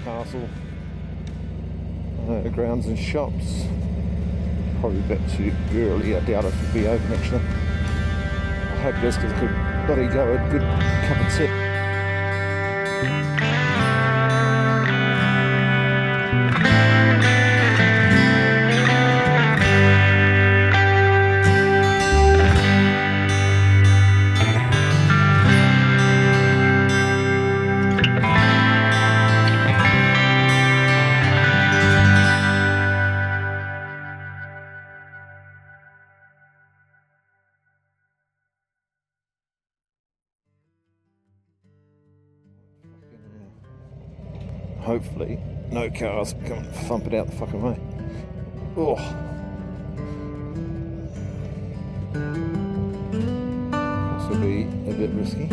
Castle, grounds and shops. Probably a bit too early, I doubt it will be open actually. I hope this because I could bloody go a good cup of tea. Hopefully, no cars come thumping out the fucking way. Oh. This will be a bit risky.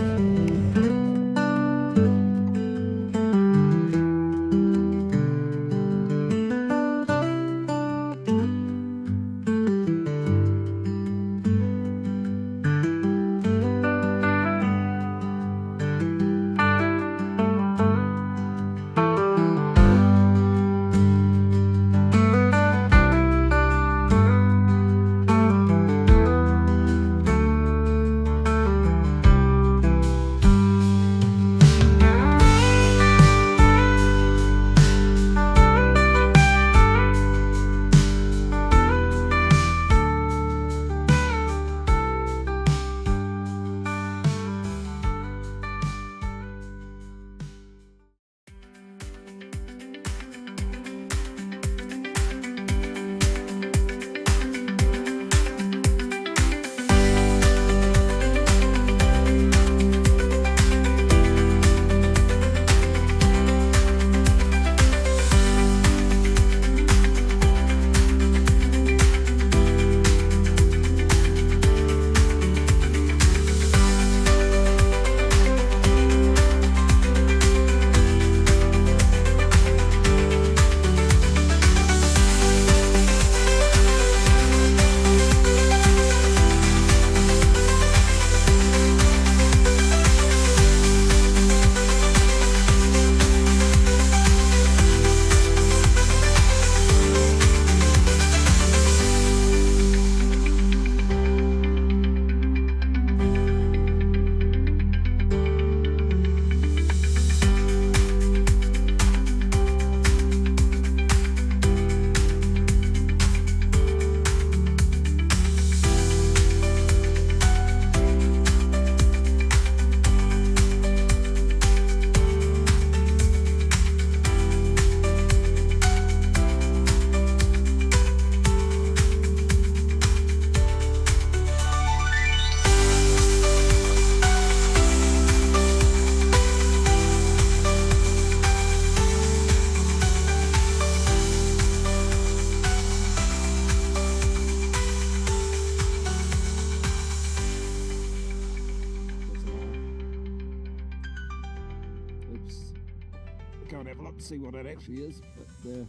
see what it actually is, but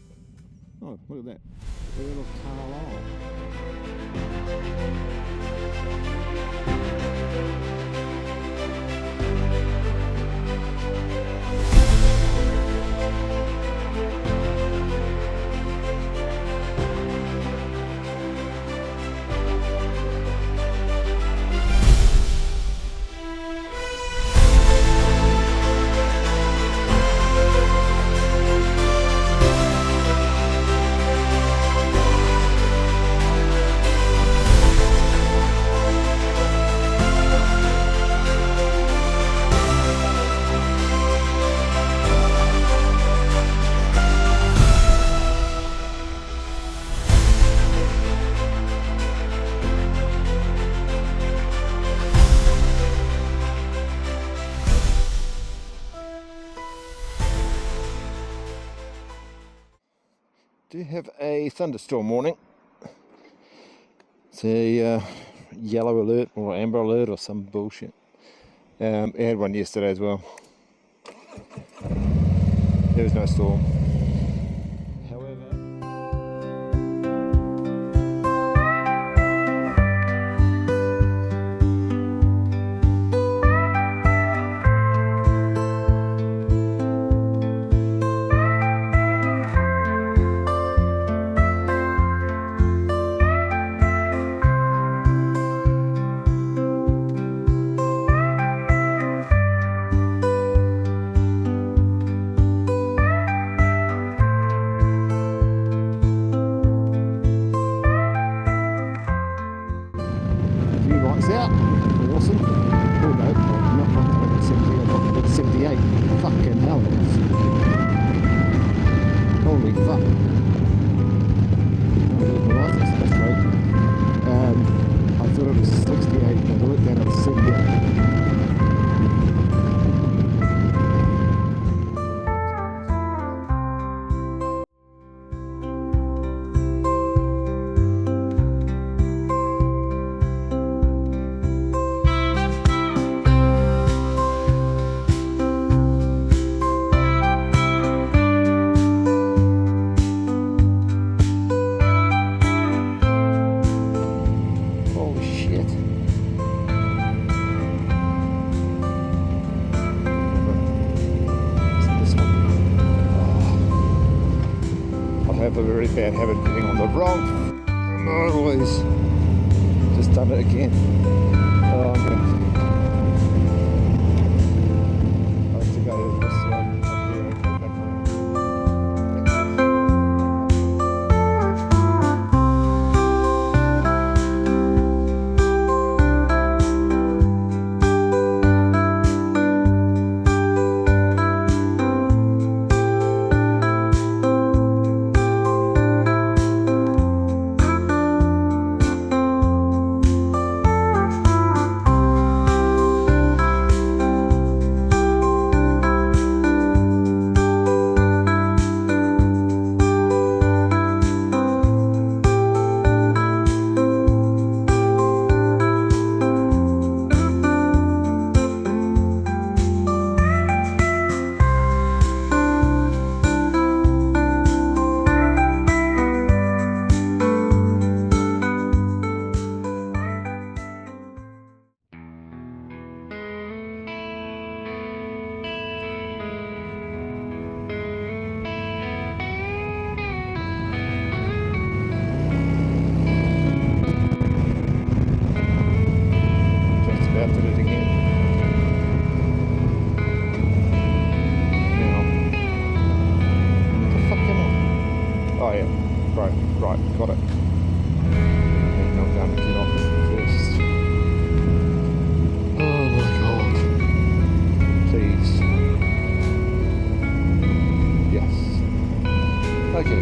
oh, look at that. Earl of Carlisle. Do have a thunderstorm warning. It's a yellow alert or amber alert or some bullshit. I had one yesterday as well. There was no storm. However, out. Awesome. Oh no, not 78, not 78. Fucking hell. Holy fuck. My license, that's right. I thought it was 68, but I looked down at 78. I have a very bad habit of getting on the wrong motorways. Just done it again. Oh, I'm gonna I have to go this way up here and go back around. Right, got it. And I'm going to get off first. Oh my god. Please. Yes. Okay.